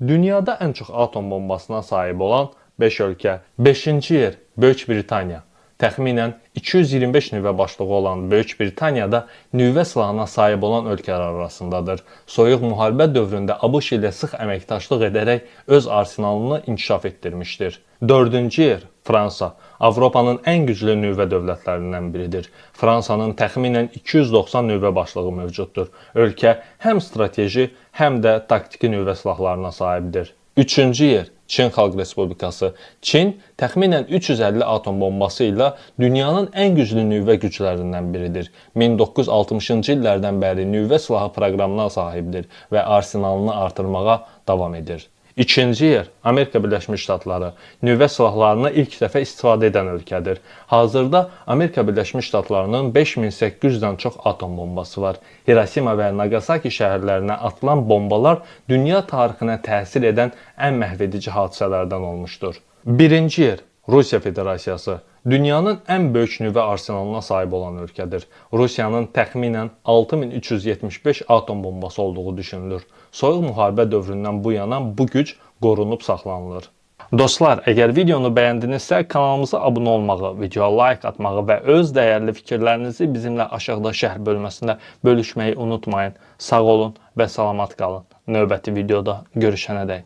Dünyada ən çox atom bombasına sahib olan 5 ölkə. 5-ci yer Böyük Britaniya. Təxminən 225 nüvə başlığı olan Böyük Britaniyada nüvə silahına sahib olan ölkələr arasındadır. Soyuq müharibə dövründə ABŞ ilə sıx əməkdaşlıq edərək öz arsenalını inkişaf etdirmişdir. 4-cü yer Fransa. Avropanın ən güclü nüvə dövlətlərindən biridir. Fransanın təxminən 290 nüvə başlığı mövcuddur. Ölkə həm strateji, həm də taktiki nüvə silahlarına sahibdir. 3-cü yer Çin Xalq Respublikası. Çin təxminən 350 atom bombası ilə dünyanın ən güclü nüvə güclərindən biridir. 1960-cı illərdən bəri nüvə silahı proqramına sahibdir və arsenalını artırmağa davam edir. 2-ci yer Amerika Birləşmiş Ştatları. Nüvə silahlarını ilk dəfə istifadə edən ölkədir. Hazırda Amerika Birləşmiş Ştatlarının 5800-dən çox atom bombası var. Hiroşima və Nagasaki şəhərlərinə atılan bombalar dünya tarixinə təsir edən ən məhvedici hadisələrdən olmuşdur. 1-ci yer Rusiya Federasiyası. Dünyanın ən böyük nüvə arsenalına sahib olan ölkədir. Rusiyanın təxminən 6375 atom bombası olduğu düşünülür. Soyuq müharibə dövründən bu yana bu güc qorunub saxlanılır. Dostlar, əgər videonu bəyəndinizsə kanalımıza abunə olmağı, videoya like atmağı və öz dəyərli fikirlərinizi bizimlə aşağıda şərh bölməsində bölüşməyi unutmayın. Sağ olun və salamat qalın. Növbəti videoda görüşənədək.